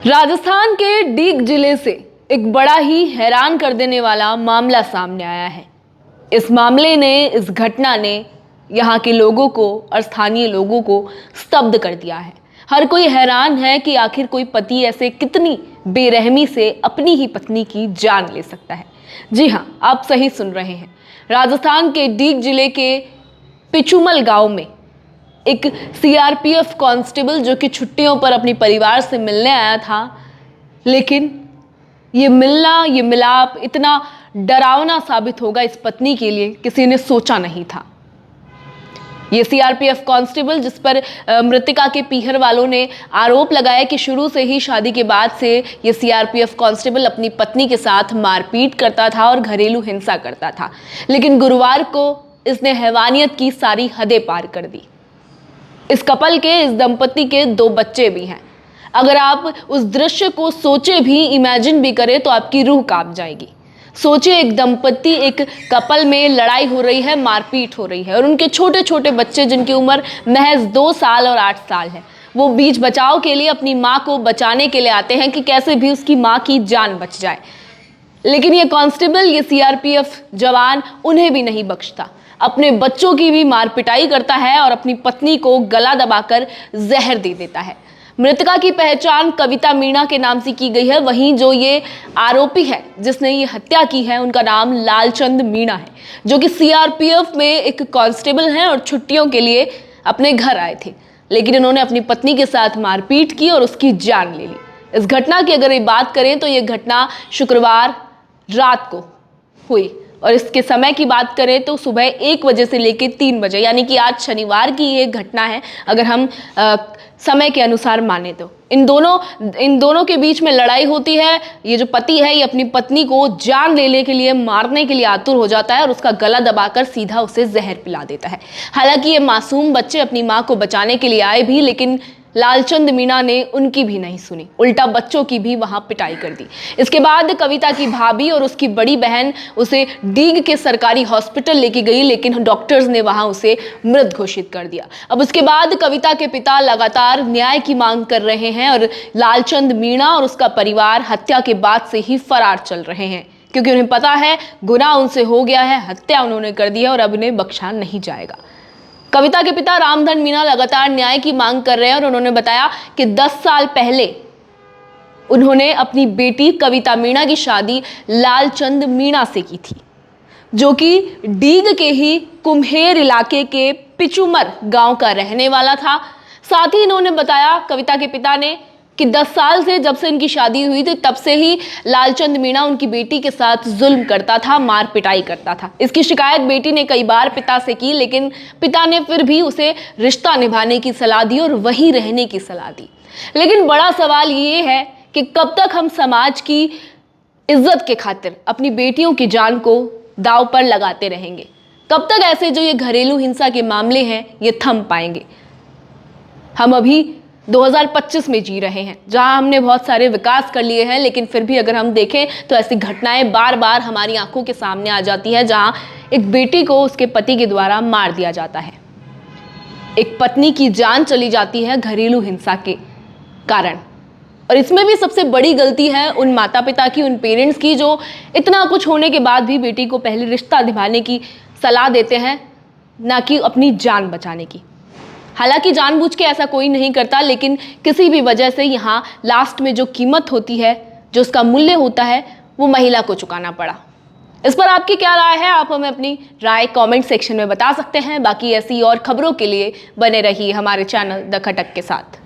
राजस्थान के डीग जिले से एक बड़ा ही हैरान कर देने वाला मामला सामने आया है। इस घटना ने यहाँ के लोगों को और स्थानीय लोगों को स्तब्ध कर दिया है। हर कोई हैरान है कि आखिर कोई पति ऐसे कितनी बेरहमी से अपनी ही पत्नी की जान ले सकता है। जी हाँ, आप सही सुन रहे हैं। राजस्थान के डीग जिले के पिचुमल गांव में एक सीआरपीएफ कांस्टेबल जो कि छुट्टियों पर अपने परिवार से मिलने आया था, लेकिन ये मिलाप इतना डरावना साबित होगा इस पत्नी के लिए किसी ने सोचा नहीं था। ये सीआरपीएफ कांस्टेबल जिस पर मृतिका के पीहर वालों ने आरोप लगाया कि शुरू से ही शादी के बाद से ये सीआरपीएफ कांस्टेबल अपनी पत्नी के साथ मारपीट करता था और घरेलू हिंसा करता था, लेकिन गुरुवार को इसने हैवानियत की सारी हदें पार कर दी। इस कपल के, इस दंपति के 2 बच्चे भी हैं। अगर आप उस दृश्य को सोचे भी, इमेजिन भी करें तो आपकी रूह कांप जाएगी। सोचिए, एक दंपति, एक कपल में लड़ाई हो रही है, मारपीट हो रही है और उनके छोटे छोटे बच्चे जिनकी उम्र महज 2 साल और 8 साल है, वो बीच बचाव के लिए अपनी माँ को बचाने के लिए आते हैं कि कैसे भी उसकी माँ की जान बच जाए। लेकिन ये कांस्टेबल, ये सीआरपीएफ जवान उन्हें भी नहीं बख्शता, अपने बच्चों की भी मार पिटाई करता है और अपनी पत्नी को गला दबाकर जहर दे देता है। मृतका की पहचान कविता मीणा के नाम से की गई है। वहीं जो ये आरोपी है जिसने ये हत्या की है, उनका नाम लालचंद मीणा है, जो कि सीआरपीएफ में एक कांस्टेबल हैं और छुट्टियों के लिए अपने घर आए थे, लेकिन इन्होंने अपनी पत्नी के साथ मारपीट की और उसकी जान ले ली। इस घटना की अगर ये बात करें तो ये घटना शुक्रवार रात को हुई और इसके समय की बात करें तो सुबह 1 बजे से लेकर 3 बजे, यानी कि आज शनिवार की ये घटना है अगर हम समय के अनुसार माने तो। इन दोनों के बीच में लड़ाई होती है। ये जो पति है ये अपनी पत्नी को जान लेने के लिए, मारने के लिए आतुर हो जाता है और उसका गला दबाकर सीधा उसे जहर पिला देता है। हालांकि ये मासूम बच्चे अपनी माँ को बचाने के लिए आए भी, लेकिन लालचंद मीणा ने उनकी भी नहीं सुनी, उल्टा बच्चों की भी वहां पिटाई कर दी। इसके बाद कविता की भाभी और उसकी बड़ी बहन उसे डीग के सरकारी हॉस्पिटल लेके गई, लेकिन डॉक्टर्स ने वहां उसे मृत घोषित कर दिया। अब उसके बाद कविता के पिता लगातार न्याय की मांग कर रहे हैं और लालचंद मीणा और उसका परिवार हत्या के बाद से ही फरार चल रहे हैं, क्योंकि उन्हें पता है गुनाह उनसे हो गया है, हत्या उन्होंने कर दी है और अब उन्हें बख्शा नहीं जाएगा। कविता के पिता रामधन मीणा लगातार न्याय की मांग कर रहे हैं और उन्होंने बताया कि 10 साल पहले उन्होंने अपनी बेटी कविता मीणा की शादी लालचंद मीणा से की थी, जो कि डीग के ही कुम्हेर इलाके के पिचुमर गांव का रहने वाला था। साथ ही इन्होंने बताया, कविता के पिता ने, कि 10 साल से, जब से इनकी शादी हुई थी तब से ही लालचंद मीणा उनकी बेटी के साथ जुल्म करता था, मार पिटाई करता था। इसकी शिकायत बेटी ने कई बार पिता से की, लेकिन पिता ने फिर भी उसे रिश्ता निभाने की सलाह दी और वहीं रहने की सलाह दी। लेकिन बड़ा सवाल ये है कि कब तक हम समाज की इज्जत के खातिर अपनी बेटियों की जान को दांव पर लगाते रहेंगे? कब तक ऐसे जो ये घरेलू हिंसा के मामले हैं ये थम पाएंगे? हम अभी 2025 में जी रहे हैं, जहां हमने बहुत सारे विकास कर लिए हैं, लेकिन फिर भी अगर हम देखें तो ऐसी घटनाएं बार बार हमारी आंखों के सामने आ जाती है, जहां एक बेटी को उसके पति के द्वारा मार दिया जाता है, एक पत्नी की जान चली जाती है घरेलू हिंसा के कारण। और इसमें भी सबसे बड़ी गलती है उन माता पिता की, उन पेरेंट्स की, जो इतना कुछ होने के बाद भी बेटी को पहले रिश्ता निभाने की सलाह देते हैं, ना कि अपनी जान बचाने की। हालांकि जानबूझ के ऐसा कोई नहीं करता, लेकिन किसी भी वजह से यहाँ लास्ट में जो कीमत होती है, जो उसका मूल्य होता है, वो महिला को चुकाना पड़ा। इस पर आपकी क्या राय है? आप हमें अपनी राय कमेंट सेक्शन में बता सकते हैं। बाकी ऐसी और खबरों के लिए बने रहिए हमारे चैनल द खटक के साथ।